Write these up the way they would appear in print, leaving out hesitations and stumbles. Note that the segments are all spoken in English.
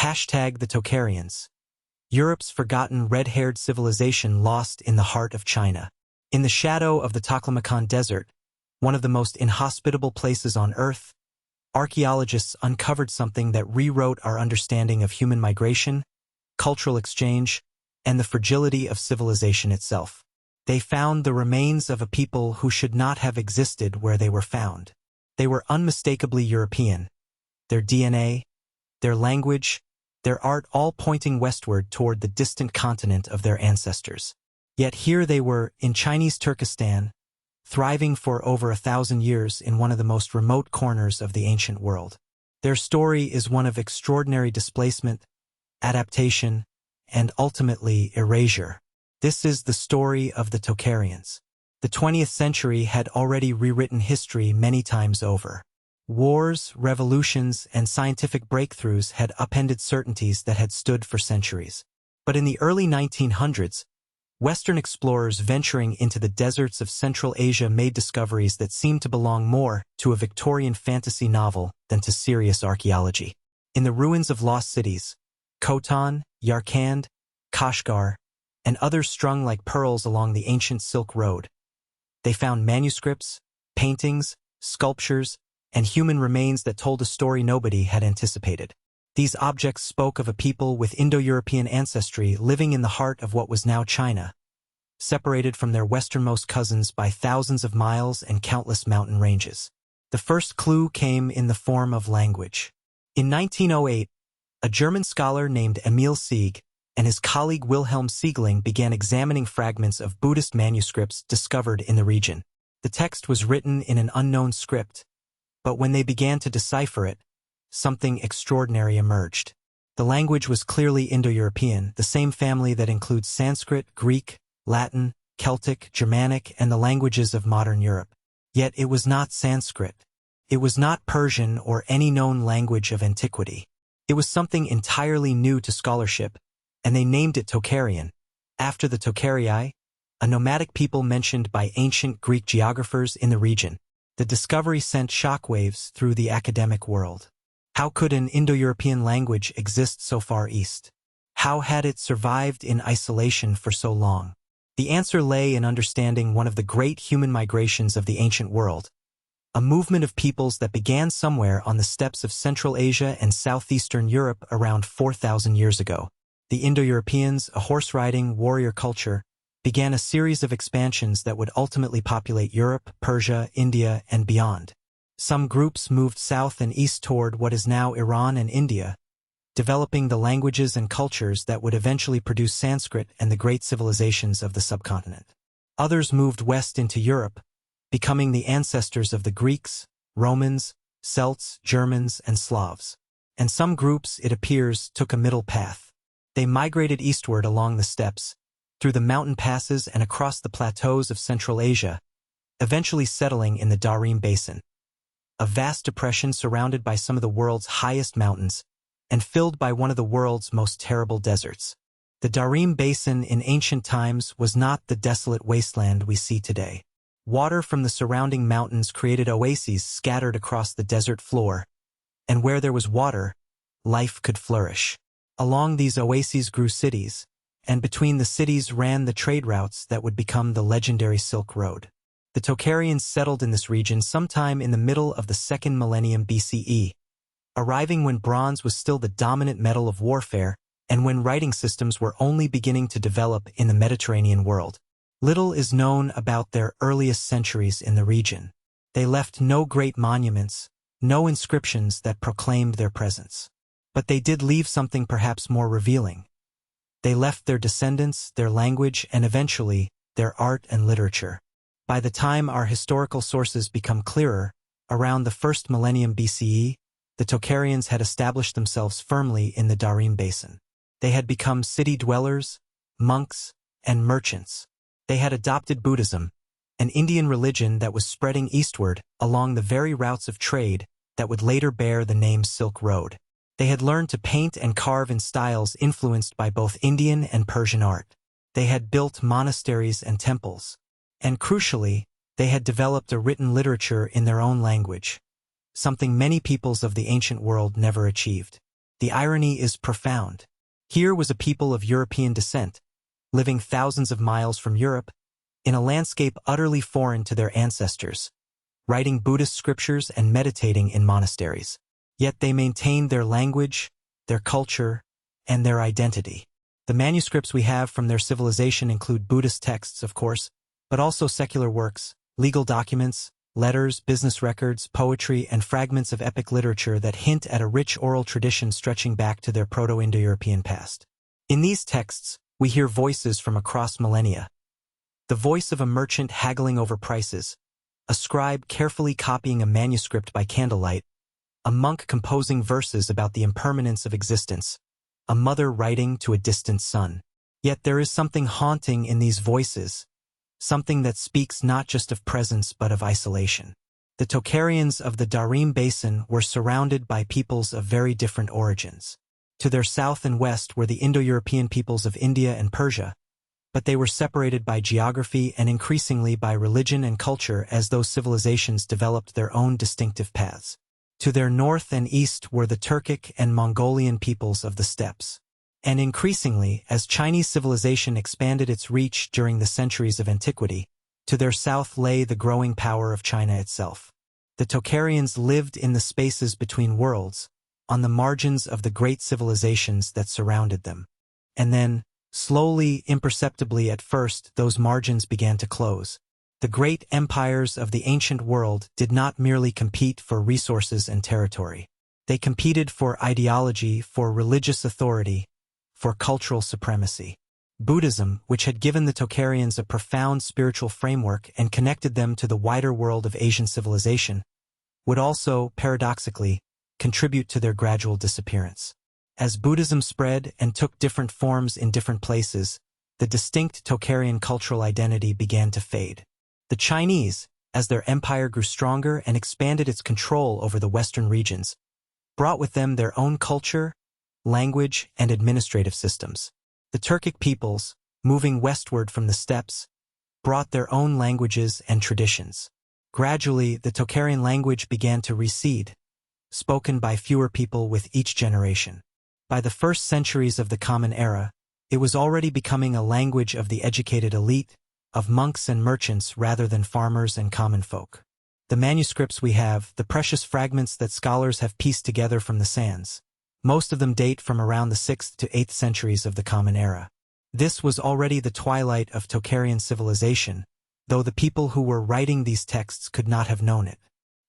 The Tocharians. Europe's forgotten red-haired civilization lost in the heart of China. In the shadow of the Taklamakan Desert, one of the most inhospitable places on Earth, archaeologists uncovered something that rewrote our understanding of human migration, cultural exchange, and the fragility of civilization itself. They found the remains of a people who should not have existed where they were found. They were unmistakably European. Their DNA, their language, their art all pointing westward toward the distant continent of their ancestors. Yet here they were, in Chinese Turkestan, thriving for over 1,000 years in one of the most remote corners of the ancient world. Their story is one of extraordinary displacement, adaptation, and ultimately erasure. This is the story of the Tocharians. The 20th century had already rewritten history many times over. Wars, revolutions, and scientific breakthroughs had upended certainties that had stood for centuries. But in the early 1900s, Western explorers venturing into the deserts of Central Asia made discoveries that seemed to belong more to a Victorian fantasy novel than to serious archaeology. In the ruins of lost cities, Khotan, Yarkand, Kashgar, and others strung like pearls along the ancient Silk Road, they found manuscripts, paintings, sculptures, and human remains that told a story nobody had anticipated. These objects spoke of a people with Indo-European ancestry living in the heart of what was now China, separated from their westernmost cousins by thousands of miles and countless mountain ranges. The first clue came in the form of language. In 1908, a German scholar named Emil Sieg and his colleague Wilhelm Siegling began examining fragments of Buddhist manuscripts discovered in the region. The text was written in an unknown script, but when they began to decipher it, something extraordinary emerged. The language was clearly Indo-European, the same family that includes Sanskrit, Greek, Latin, Celtic, Germanic, and the languages of modern Europe. Yet it was not Sanskrit. It was not Persian or any known language of antiquity. It was something entirely new to scholarship, and they named it Tocharian, after the Tocharii, a nomadic people mentioned by ancient Greek geographers in the region. The discovery sent shockwaves through the academic world. How could an Indo-European language exist so far east? How had it survived in isolation for so long? The answer lay in understanding one of the great human migrations of the ancient world, a movement of peoples that began somewhere on the steppes of Central Asia and southeastern Europe around 4,000 years ago. The Indo-Europeans, a horse-riding warrior culture, began a series of expansions that would ultimately populate Europe, Persia, India, and beyond. Some groups moved south and east toward what is now Iran and India, developing the languages and cultures that would eventually produce Sanskrit and the great civilizations of the subcontinent. Others moved west into Europe, becoming the ancestors of the Greeks, Romans, Celts, Germans, and Slavs. And some groups, it appears, took a middle path. They migrated eastward along the steppes, through the mountain passes and across the plateaus of Central Asia, eventually settling in the Tarim Basin, a vast depression surrounded by some of the world's highest mountains and filled by one of the world's most terrible deserts. The Tarim Basin in ancient times was not the desolate wasteland we see today. Water from the surrounding mountains created oases scattered across the desert floor, and where there was water, life could flourish. Along these oases grew cities, and between the cities ran the trade routes that would become the legendary Silk Road. The Tocharians settled in this region sometime in the middle of the 2nd millennium BCE, arriving when bronze was still the dominant metal of warfare and when writing systems were only beginning to develop in the Mediterranean world. Little is known about their earliest centuries in the region. They left no great monuments, no inscriptions that proclaimed their presence. But they did leave something perhaps more revealing. They left their descendants, their language, and eventually, their art and literature. By the time our historical sources become clearer, around the 1st millennium BCE, the Tocharians had established themselves firmly in the Tarim Basin. They had become city dwellers, monks, and merchants. They had adopted Buddhism, an Indian religion that was spreading eastward along the very routes of trade that would later bear the name Silk Road. They had learned to paint and carve in styles influenced by both Indian and Persian art. They had built monasteries and temples. And crucially, they had developed a written literature in their own language, something many peoples of the ancient world never achieved. The irony is profound. Here was a people of European descent, living thousands of miles from Europe, in a landscape utterly foreign to their ancestors, writing Buddhist scriptures and meditating in monasteries. Yet they maintained their language, their culture, and their identity. The manuscripts we have from their civilization include Buddhist texts, of course, but also secular works, legal documents, letters, business records, poetry, and fragments of epic literature that hint at a rich oral tradition stretching back to their Proto-Indo-European past. In these texts, we hear voices from across millennia. The voice of a merchant haggling over prices, a scribe carefully copying a manuscript by candlelight, a monk composing verses about the impermanence of existence, a mother writing to a distant son. Yet there is something haunting in these voices, something that speaks not just of presence but of isolation. The Tocharians of the Tarim Basin were surrounded by peoples of very different origins. To their south and west were the Indo-European peoples of India and Persia, but they were separated by geography and increasingly by religion and culture as those civilizations developed their own distinctive paths. To their north and east were the Turkic and Mongolian peoples of the steppes. And increasingly, as Chinese civilization expanded its reach during the centuries of antiquity, to their south lay the growing power of China itself. The Tocharians lived in the spaces between worlds, on the margins of the great civilizations that surrounded them. And then, slowly, imperceptibly at first, those margins began to close. The great empires of the ancient world did not merely compete for resources and territory. They competed for ideology, for religious authority, for cultural supremacy. Buddhism, which had given the Tocharians a profound spiritual framework and connected them to the wider world of Asian civilization, would also, paradoxically, contribute to their gradual disappearance. As Buddhism spread and took different forms in different places, the distinct Tocharian cultural identity began to fade. The Chinese, as their empire grew stronger and expanded its control over the western regions, brought with them their own culture, language, and administrative systems. The Turkic peoples, moving westward from the steppes, brought their own languages and traditions. Gradually, the Tocharian language began to recede, spoken by fewer people with each generation. By the first centuries of the Common Era, it was already becoming a language of the educated elite, of monks and merchants rather than farmers and common folk. The manuscripts we have, the precious fragments that scholars have pieced together from the sands, most of them date from around the 6th to 8th centuries of the Common Era. This was already the twilight of Tocharian civilization, though the people who were writing these texts could not have known it.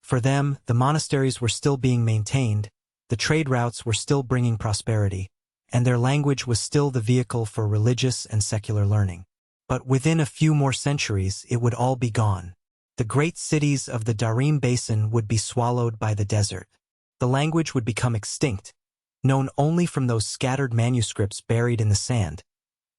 For them, the monasteries were still being maintained, the trade routes were still bringing prosperity, and their language was still the vehicle for religious and secular learning. But within a few more centuries, it would all be gone. The great cities of the Tarim Basin would be swallowed by the desert. The language would become extinct, known only from those scattered manuscripts buried in the sand,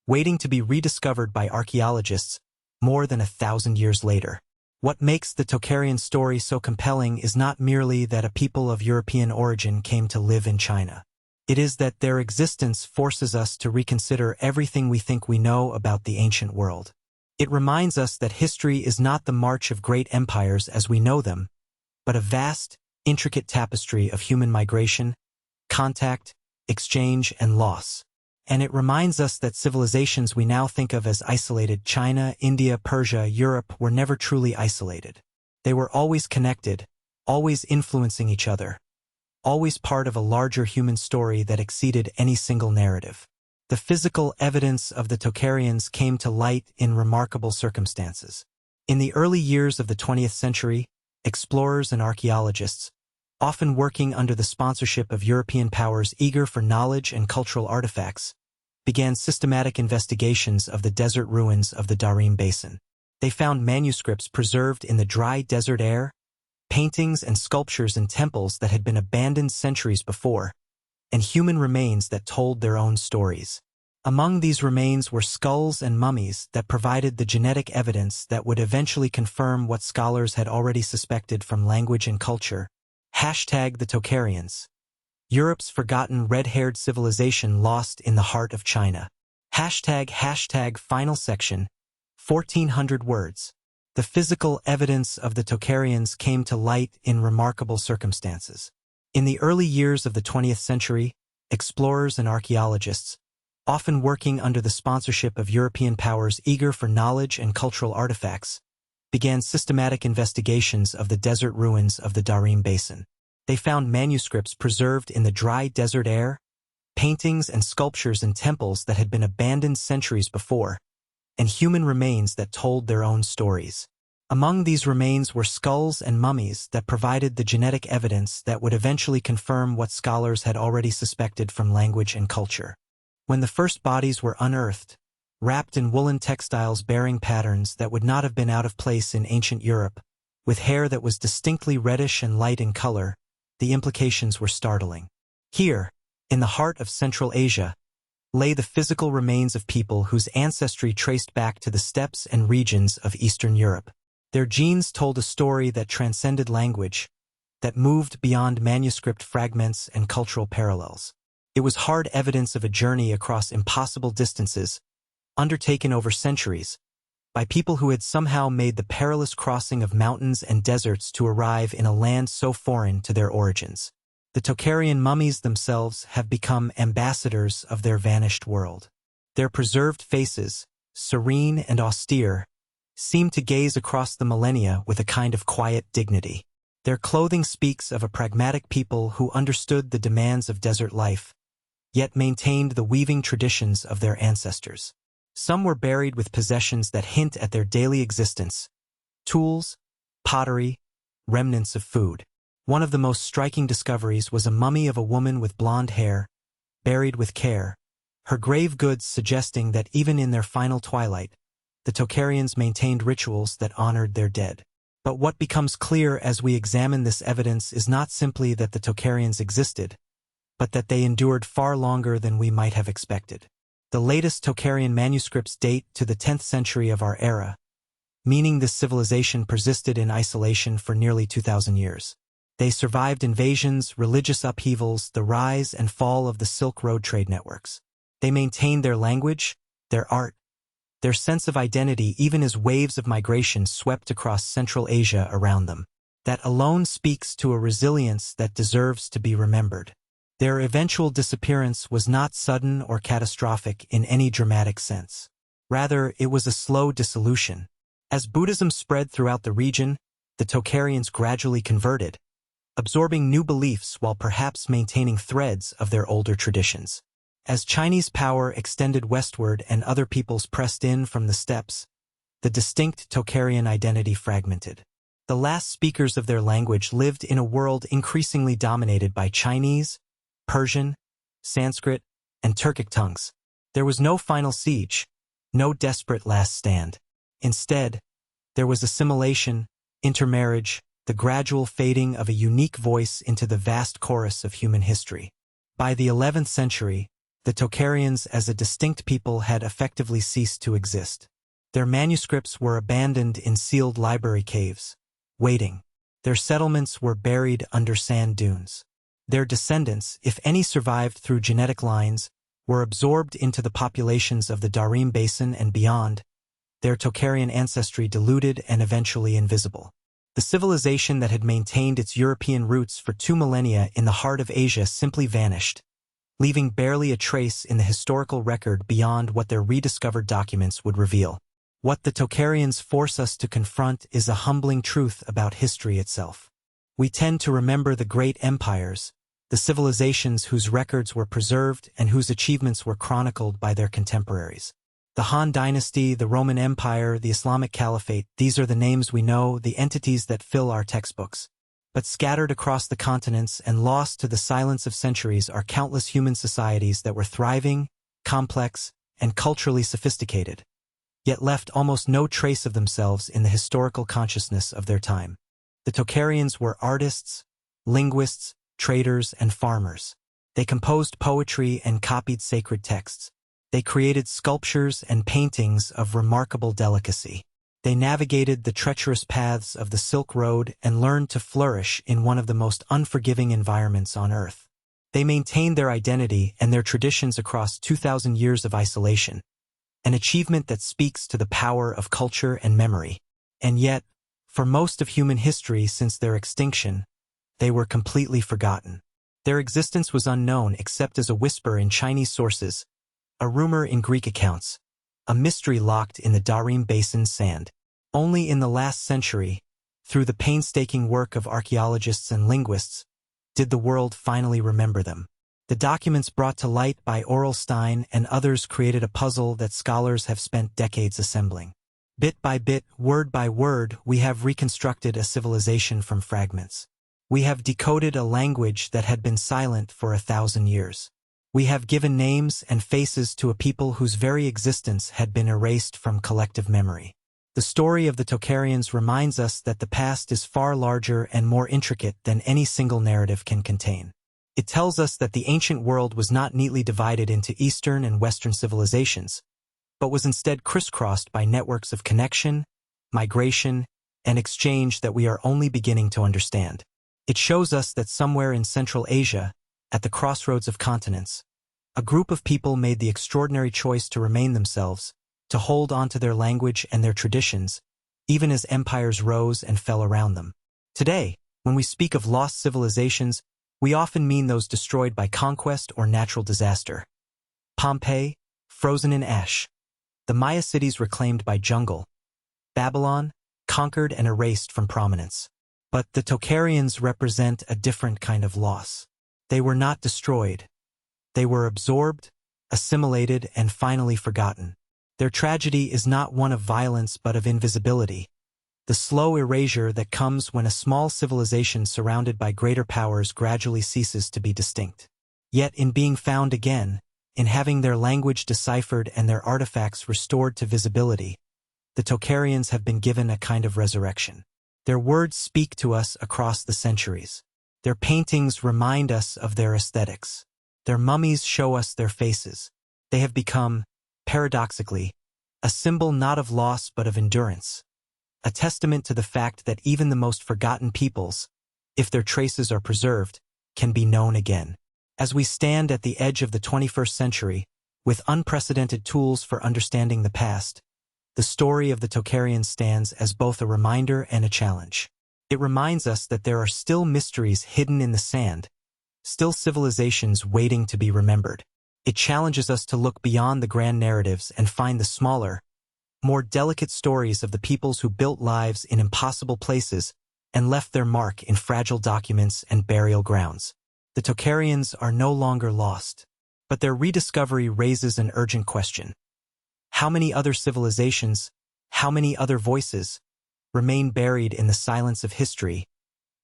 waiting to be rediscovered by archaeologists more than 1,000 years later. What makes the Tocharian story so compelling is not merely that a people of European origin came to live in China. It is that their existence forces us to reconsider everything we think we know about the ancient world. It reminds us that history is not the march of great empires as we know them, but a vast, intricate tapestry of human migration, contact, exchange, and loss. And it reminds us that civilizations we now think of as isolated, China, India, Persia, Europe, were never truly isolated. They were always connected, always influencing each other, always part of a larger human story that exceeded any single narrative. The physical evidence of the Tocharians came to light in remarkable circumstances. In the early years of the 20th century, explorers and archaeologists, often working under the sponsorship of European powers eager for knowledge and cultural artifacts, began systematic investigations of the desert ruins of the Tarim Basin. They found manuscripts preserved in the dry desert air, paintings and sculptures in temples that had been abandoned centuries before, and human remains that told their own stories. Among these remains were skulls and mummies that provided the genetic evidence that would eventually confirm what scholars had already suspected from language and culture. #the Tocharians. Europe's forgotten red-haired civilization lost in the heart of China. Final section, 1,400 words. The physical evidence of the Tocharians came to light in remarkable circumstances. In the early years of the 20th century, explorers and archaeologists, often working under the sponsorship of European powers eager for knowledge and cultural artifacts, began systematic investigations of the desert ruins of the Tarim Basin. They found manuscripts preserved in the dry desert air, paintings and sculptures in temples that had been abandoned centuries before, and human remains that told their own stories. Among these remains were skulls and mummies that provided the genetic evidence that would eventually confirm what scholars had already suspected from language and culture. When the first bodies were unearthed, wrapped in woolen textiles bearing patterns that would not have been out of place in ancient Europe, with hair that was distinctly reddish and light in color, the implications were startling. Here, in the heart of Central Asia, lay the physical remains of people whose ancestry traced back to the steppes and regions of Eastern Europe. Their genes told a story that transcended language, that moved beyond manuscript fragments and cultural parallels. It was hard evidence of a journey across impossible distances, undertaken over centuries, by people who had somehow made the perilous crossing of mountains and deserts to arrive in a land so foreign to their origins. The Tocharian mummies themselves have become ambassadors of their vanished world. Their preserved faces, serene and austere, seem to gaze across the millennia with a kind of quiet dignity. Their clothing speaks of a pragmatic people who understood the demands of desert life, yet maintained the weaving traditions of their ancestors. Some were buried with possessions that hint at their daily existence: tools, pottery, remnants of food. One of the most striking discoveries was a mummy of a woman with blonde hair, buried with care, her grave goods suggesting that even in their final twilight, the Tocharians maintained rituals that honored their dead. But what becomes clear as we examine this evidence is not simply that the Tocharians existed, but that they endured far longer than we might have expected. The latest Tocharian manuscripts date to the 10th century of our era, meaning this civilization persisted in isolation for nearly 2,000 years. They survived invasions, religious upheavals, the rise and fall of the Silk Road trade networks. They maintained their language, their art, their sense of identity even as waves of migration swept across Central Asia around them. That alone speaks to a resilience that deserves to be remembered. Their eventual disappearance was not sudden or catastrophic in any dramatic sense. Rather, it was a slow dissolution. As Buddhism spread throughout the region, the Tocharians gradually converted, absorbing new beliefs while perhaps maintaining threads of their older traditions. As Chinese power extended westward and other peoples pressed in from the steppes, the distinct Tocharian identity fragmented. The last speakers of their language lived in a world increasingly dominated by Chinese, Persian, Sanskrit, and Turkic tongues. There was no final siege, no desperate last stand. Instead, there was assimilation, intermarriage, the gradual fading of a unique voice into the vast chorus of human history. By the 11th century, the Tocharians as a distinct people had effectively ceased to exist. Their manuscripts were abandoned in sealed library caves, waiting. Their settlements were buried under sand dunes. Their descendants, if any survived through genetic lines, were absorbed into the populations of the Tarim Basin and beyond, their Tocharian ancestry diluted and eventually invisible. The civilization that had maintained its European roots for 2 millennia in the heart of Asia simply vanished, leaving barely a trace in the historical record beyond what their rediscovered documents would reveal. What the Tocharians force us to confront is a humbling truth about history itself. We tend to remember the great empires, the civilizations whose records were preserved and whose achievements were chronicled by their contemporaries. The Han Dynasty, the Roman Empire, the Islamic Caliphate, these are the names we know, the entities that fill our textbooks. But scattered across the continents and lost to the silence of centuries are countless human societies that were thriving, complex, and culturally sophisticated, yet left almost no trace of themselves in the historical consciousness of their time. The Tocharians were artists, linguists, traders, and farmers. They composed poetry and copied sacred texts. They created sculptures and paintings of remarkable delicacy. They navigated the treacherous paths of the Silk Road and learned to flourish in one of the most unforgiving environments on Earth. They maintained their identity and their traditions across 2,000 years of isolation, an achievement that speaks to the power of culture and memory. And yet, for most of human history since their extinction, they were completely forgotten. Their existence was unknown except as a whisper in Chinese sources, a rumor in Greek accounts, a mystery locked in the Tarim Basin sand. Only in the last century, through the painstaking work of archaeologists and linguists, did the world finally remember them. The documents brought to light by Orelstein and others created a puzzle that scholars have spent decades assembling. Bit by bit, word by word, we have reconstructed a civilization from fragments. We have decoded a language that had been silent for 1,000 years. We have given names and faces to a people whose very existence had been erased from collective memory. The story of the Tocharians reminds us that the past is far larger and more intricate than any single narrative can contain. It tells us that the ancient world was not neatly divided into Eastern and Western civilizations, but was instead crisscrossed by networks of connection, migration, and exchange that we are only beginning to understand. It shows us that somewhere in Central Asia, at the crossroads of continents, a group of people made the extraordinary choice to remain themselves, to hold on to their language and their traditions, even as empires rose and fell around them. Today, when we speak of lost civilizations, we often mean those destroyed by conquest or natural disaster. Pompeii, frozen in ash. The Maya cities reclaimed by jungle. Babylon, conquered and erased from prominence. But the Tocharians represent a different kind of loss. They were not destroyed. They were absorbed, assimilated, and finally forgotten. Their tragedy is not one of violence but of invisibility, the slow erasure that comes when a small civilization surrounded by greater powers gradually ceases to be distinct. Yet in being found again, in having their language deciphered and their artifacts restored to visibility, the Tocharians have been given a kind of resurrection. Their words speak to us across the centuries. Their paintings remind us of their aesthetics. Their mummies show us their faces. They have become, paradoxically, a symbol not of loss but of endurance, a testament to the fact that even the most forgotten peoples, if their traces are preserved, can be known again. As we stand at the edge of the 21st century, with unprecedented tools for understanding the past, the story of the Tocharians stands as both a reminder and a challenge. It reminds us that there are still mysteries hidden in the sand, still civilizations waiting to be remembered. It challenges us to look beyond the grand narratives and find the smaller, more delicate stories of the peoples who built lives in impossible places and left their mark in fragile documents and burial grounds. The Tocharians are no longer lost, but their rediscovery raises an urgent question. How many other civilizations, how many other voices, remain buried in the silence of history,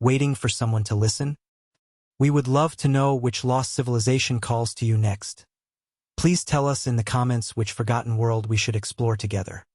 waiting for someone to listen? We would love to know which lost civilization calls to you next. Please tell us in the comments which forgotten world we should explore together.